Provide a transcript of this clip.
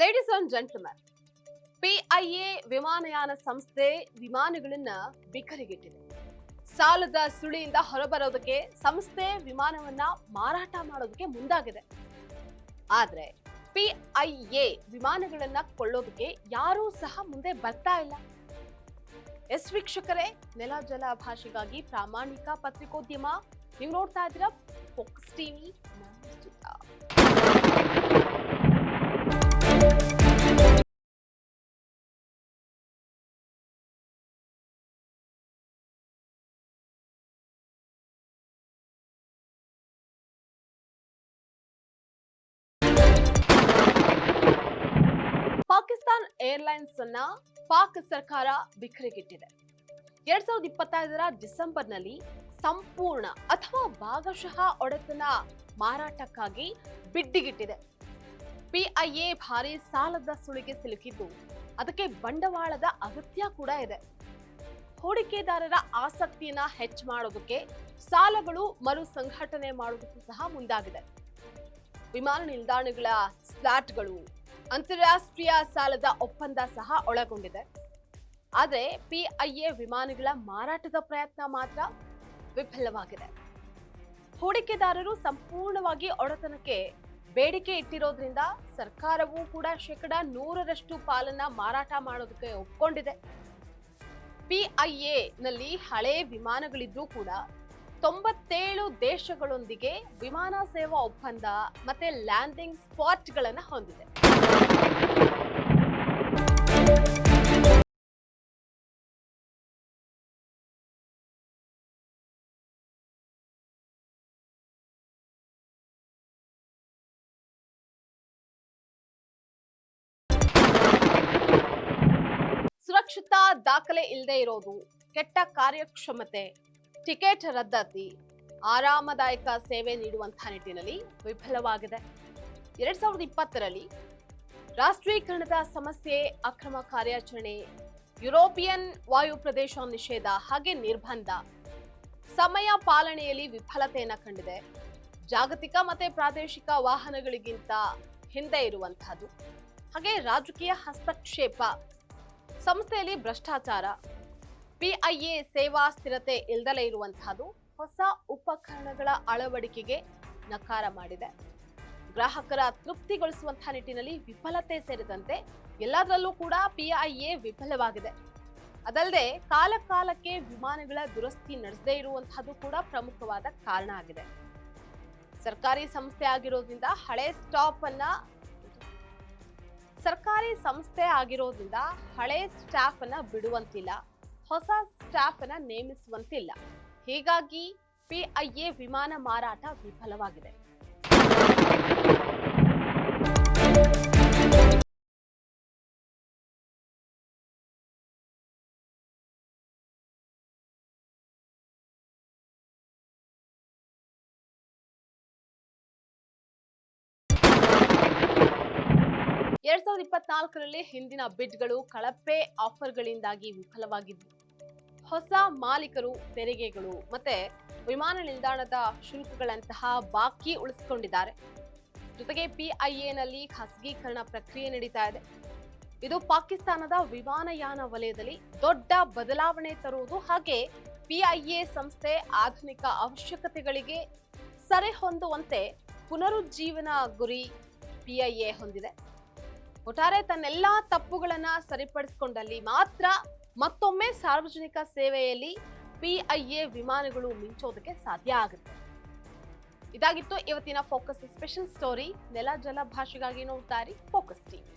Ladies and gentleman, PIA ವಿಮಾನಯಾನ ಸಂಸ್ಥೆ ವಿಮಾನಗಳನ್ನ ಬಿಕರಿಗಿಟ್ಟಿದೆ. ಸಾಲದ ಸುಳಿಯಿಂದ ಹೊರಬರೋದಕ್ಕೆ ಸಂಸ್ಥೆ ವಿಮಾನವನ್ನ ಮಾರಾಟ ಮಾಡೋದಕ್ಕೆ ಮುಂದಾಗಿದೆ. ಆದ್ರೆ PIA ವಿಮಾನಗಳನ್ನ ಕೊಳ್ಳೋದಕ್ಕೆ ಯಾರೂ ಸಹ ಮುಂದೆ ಬರ್ತಾ ಇಲ್ಲ. ಎಸ್ ವೀಕ್ಷಕರೇ, ನೆಲ ಜಲ ಭಾಷೆಗಾಗಿ ಪ್ರಾಮಾಣಿಕ ಪತ್ರಿಕೋದ್ಯಮ. ನೀವು ನೋಡ್ತಾ ಇದ್ದೀರಾ ಫೋಕಸ್ ಟಿವಿ. ಪಾಕಿಸ್ತಾನ್ ಏರ್ಲೈನ್ಸ್ ಅನ್ನ ಪಾಕ್ ಸರ್ಕಾರ ಬಿಕರಿಗಿಟ್ಟಿದೆ. 2025ರ ಡಿಸೆಂಬರ್ನಲ್ಲಿ ಸಂಪೂರ್ಣ ಅಥವಾ ಭಾಗಶಃ ಒಡೆತನ ಮಾರಾಟಕ್ಕಾಗಿ ಬಿಡ್ಡಿಗಿಟ್ಟಿದೆ. PIA ಭಾರಿ ಸಾಲದ ಸುಳಿಗೆ ಸಿಲುಕಿದ್ದು ಅದಕ್ಕೆ ಬಂಡವಾಳದ ಅಗತ್ಯ ಕೂಡ ಇದೆ. ಹೂಡಿಕೆದಾರರ ಆಸಕ್ತಿಯನ್ನ ಹೆಚ್ಚು ಮಾಡೋದಕ್ಕೆ ಸಾಲಗಳು ಮರು ಸಂಘಟನೆ ಮಾಡೋದಕ್ಕೂ ಸಹ ಮುಂದಾಗಿದೆ. ವಿಮಾನ ನಿಲ್ದಾಣಗಳ ಸ್ಲಾಟ್ಗಳು, ಅಂತಾರಾಷ್ಟ್ರೀಯ ಸಾಲದ ಒಪ್ಪಂದ ಸಹ ಒಳಗೊಂಡಿದೆ. ಆದರೆ PIA ವಿಮಾನಗಳ ಮಾರಾಟದ ಪ್ರಯತ್ನ ಮಾತ್ರ ವಿಫಲವಾಗಿದೆ. ಹೂಡಿಕೆದಾರರು ಸಂಪೂರ್ಣವಾಗಿ ಒಡೆತನಕ್ಕೆ ಬೇಡಿಕೆ ಇಟ್ಟಿರೋದ್ರಿಂದ ಸರ್ಕಾರವೂ ಕೂಡ 100% ಪಾಲನ್ನ ಮಾರಾಟ ಮಾಡೋದಕ್ಕೆ ಒಪ್ಕೊಂಡಿದೆ. PIA ನಲ್ಲಿ ಹಳೆ ವಿಮಾನಗಳಿದ್ರೂ ಕೂಡ 97 ದೇಶಗಳೊಂದಿಗೆ ವಿಮಾನ ಸೇವಾ ಒಪ್ಪಂದ ಮತ್ತೆ ಲ್ಯಾಂಡಿಂಗ್ ಸ್ಪಾಟ್ಗಳನ್ನು ಹೊಂದಿದೆ. ಸುರಕ್ಷಿತ ದಾಖಲೆ ಇಲ್ಲದೆ ಇರೋದು, ಕೆಟ್ಟ ಕಾರ್ಯಕ್ಷಮತೆ, ಟಿಕೆಟ್ ರದ್ದತಿ, ಆರಾಮದಾಯಕ ಸೇವೆ ನೀಡುವಂತಹ ನಿಟ್ಟಿನಲ್ಲಿ ವಿಫಲವಾಗಿದೆ. 2020ರಲ್ಲಿ ರಾಷ್ಟ್ರೀಕರಣದ ಸಮಸ್ಯೆ, ಅಕ್ರಮ ಕಾರ್ಯಾಚರಣೆ, ಯುರೋಪಿಯನ್ ವಾಯು ಪ್ರದೇಶ ನಿಷೇಧ ಹಾಗೆ ನಿರ್ಬಂಧ, ಸಮಯ ಪಾಲನೆಯಲ್ಲಿ ವಿಫಲತೆಯನ್ನ ಕಂಡಿದೆ. ಜಾಗತಿಕ ಮತ್ತೆ ಪ್ರಾದೇಶಿಕ ವಾಹನಗಳಿಗಿಂತ ಹಿಂದೆ ಇರುವಂತಹದ್ದು, ಹಾಗೆ ರಾಜಕೀಯ ಹಸ್ತಕ್ಷೇಪ, ಸಂಸ್ಥೆಯಲ್ಲಿ ಭ್ರಷ್ಟಾಚಾರ, PIA ಸೇವಾ ಸ್ಥಿರತೆ ಇಲ್ದಲೇ ಇರುವಂತಹದ್ದು, ಹೊಸ ಉಪಕರಣಗಳ ಅಳವಡಿಕೆಗೆ ನಕಾರ ಮಾಡಿದೆ. ಗ್ರಾಹಕರ ತೃಪ್ತಿಗೊಳಿಸುವಂತಹ ನಿಟ್ಟಿನಲ್ಲಿ ವಿಫಲತೆ ಸೇರಿದಂತೆ ಎಲ್ಲದರಲ್ಲೂ ಕೂಡ PIA ವಿಫಲವಾಗಿದೆ. ಅದಲ್ಲದೆ ಕಾಲಕಾಲಕ್ಕೆ ವಿಮಾನಗಳ ದುರಸ್ತಿ ನಡೆಸದೇ ಇರುವಂತಹದ್ದು ಕೂಡ ಪ್ರಮುಖವಾದ ಕಾರಣ ಆಗಿದೆ. ಸರ್ಕಾರಿ ಸಂಸ್ಥೆ ಆಗಿರೋದ್ರಿಂದ ಹಳೆ ಸ್ಟಾಫ್ ಅನ್ನ ಬಿಡುವಂತಿಲ್ಲ, ಹೊಸ ಸ್ಟಾಫ್ ಅನ್ನ ನೇಮಿಸುವಂತಿಲ್ಲ. ಹೀಗಾಗಿ PIA ವಿಮಾನ ಮಾರಾಟ ವಿಫಲವಾಗಿದೆ. ಎರಡ್ 2024ರಲ್ಲಿ ಹಿಂದಿನ ಬಿಡ್ಗಳು ಕಳಪೆ ಆಫರ್ಗಳಿಂದಾಗಿ ವಿಫಲವಾಗಿದ್ವು. ಹೊಸ ಮಾಲೀಕರು ತೆರಿಗೆಗಳು ಮತ್ತೆ ವಿಮಾನ ನಿಲ್ದಾಣದ ಶುಲ್ಕಗಳಂತಹ ಬಾಕಿ ಉಳಿಸಿಕೊಂಡಿದ್ದಾರೆ. ಜೊತೆಗೆ PIA ನಲ್ಲಿ ಖಾಸಗೀಕರಣ ಪ್ರಕ್ರಿಯೆ ನಡೀತಾ ಇದೆ. ಇದು ಪಾಕಿಸ್ತಾನದ ವಿಮಾನಯಾನ ವಲಯದಲ್ಲಿ ದೊಡ್ಡ ಬದಲಾವಣೆ ತರುವುದು, ಹಾಗೆ PIA ಸಂಸ್ಥೆ ಆಧುನಿಕ ಅವಶ್ಯಕತೆಗಳಿಗೆ ಸರಿ ಹೊಂದುವಂತೆ ಪುನರುಜ್ಜೀವನ ಗುರಿ PIA ಹೊಂದಿದೆ. ಒಟ್ಟಾರೆ ತನ್ನೆಲ್ಲಾ ತಪ್ಪುಗಳನ್ನ ಸರಿಪಡಿಸಿಕೊಂಡಲ್ಲಿ ಮಾತ್ರ ಮತ್ತೊಮ್ಮೆ ಸಾರ್ವಜನಿಕ ಸೇವೆಯಲ್ಲಿ PIA ವಿಮಾನಗಳು ಮಿಂಚೋದಕ್ಕೆ ಸಾಧ್ಯ ಆಗುತ್ತೆ. ಇದಾಗಿತ್ತು ಇವತ್ತಿನ ಫೋಕಸ್ ಸ್ಪೆಷಲ್ ಸ್ಟೋರಿ. ನೆಲ ಜಲ ಭಾಷೆಗಾಗಿ ನೋಡ್ತಾ ಇರಿ ಫೋಕಸ್ ಟಿವಿ.